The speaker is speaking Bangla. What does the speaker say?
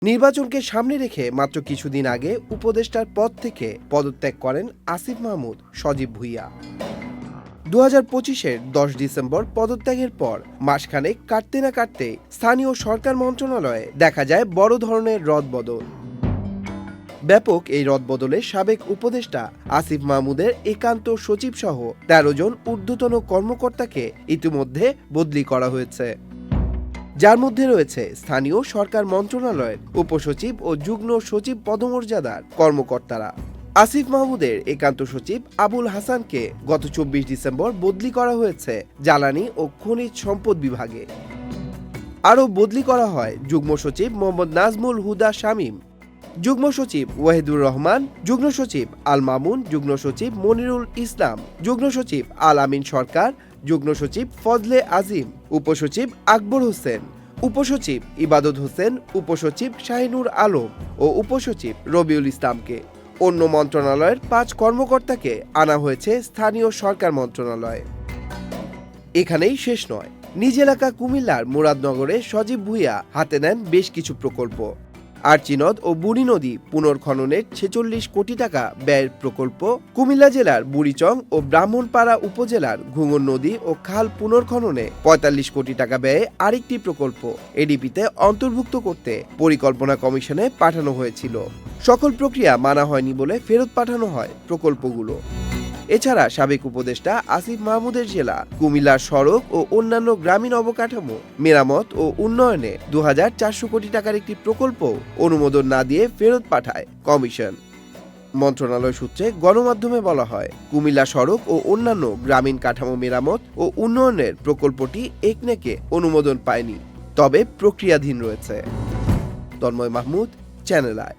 নির্বাচনকে সামনে রেখে মাত্র কিছুদিন আগে উপদেষ্টার পদ থেকে পদত্যাগ করেন আসিফ মাহমুদ সজীব ভুঁইয়া। 2025-এর 10 ডিসেম্বর পদত্যাগের পর মাসখানেক কাটতে না কাটতে স্থানীয় সরকার মন্ত্রণালয়ে দেখা যায় বড় ধরনের রদবদল। ব্যাপক এই রদবদলে সাবেক উপদেষ্টা আসিফ মাহমুদের একান্ত সচিব সহ 13 জন ঊর্ধ্বতন কর্মকর্তাকে ইতিমধ্যে বদলি করা হয়েছে, যার মধ্যে রয়েছে স্থানীয় সরকার মন্ত্রণালয়ের উপসচিব ও যুগ্ম সচিব পদমর্যাদার কর্মকর্তারা। আসিফ মাহমুদের একান্ত সচিব আবুল হাসানকে গত 24 ডিসেম্বর বদলি করা হয়েছে জ্বালানি ও খনিজ সম্পদ বিভাগে। আরও বদলি করা হয় যুগ্ম সচিব মোহাম্মদ নাজমুল হুদা শামীম, যুগ্ম সচিব ওয়াহিদুর রহমান, যুগ্ম সচিব আল মামুন, যুগ্ম সচিব মনিরুল ইসলাম, যুগ্ম সচিব আল আমিন সরকার, যুগ্ম সচিব ফজলে আজিম, উপসচিব আকবর হোসেন, উপসচিব ইবাদত হোসেন, উপসচিব শাহিনুর আলম ও উপসচিব রবিউল ইসলামকে। অন্য মন্ত্রণালয়ের 5 কর্মকর্তাকে আনা হয়েছে স্থানীয় সরকার মন্ত্রণালয়ে। এখানেই শেষ নয়, নিজ এলাকা কুমিল্লার মুরাদনগরে সজীব ভুঁইয়া হাতে নেন বেশ কিছু প্রকল্প। আরচি নদ ও বুড়ি নদী পুনর্খননের 46 কোটি টাকা ব্যয়ের প্রকল্প, কুমিল্লা জেলার বুড়িচং ও ব্রাহ্মণপাড়া উপজেলার ঘুঙুর নদী ও খাল পুনর্খননে 45 কোটি টাকা ব্যয়ে আরেকটি প্রকল্প এডিপিতে অন্তর্ভুক্ত করতে পরিকল্পনা কমিশনে পাঠানো হয়েছিল। সকল প্রক্রিয়া মানা হয়নি বলে ফেরত পাঠানো হয় প্রকল্পগুলো। এছাড়া সাবেক উপদেষ্টা আসিফ মাহমুদের জেলা কুমিল্লার সড়ক ও অন্যান্য গ্রামীণ অবকাঠামো মেরামত ও উন্নয়নে 2400 কোটি টাকার একটি প্রকল্প অনুমোদন না দিয়ে ফেরত পাঠায় কমিশন। মন্ত্রণালয় সূত্রে গণমাধ্যমে বলা হয়, কুমিল্লা সড়ক ও অন্যান্য গ্রামীণ কাঠামো মেরামত ও উন্নয়নের প্রকল্পটি একনেকে অনুমোদন পায়নি, তবে প্রক্রিয়াধীন রয়েছে। Tanmoy Mahmud, Channel I.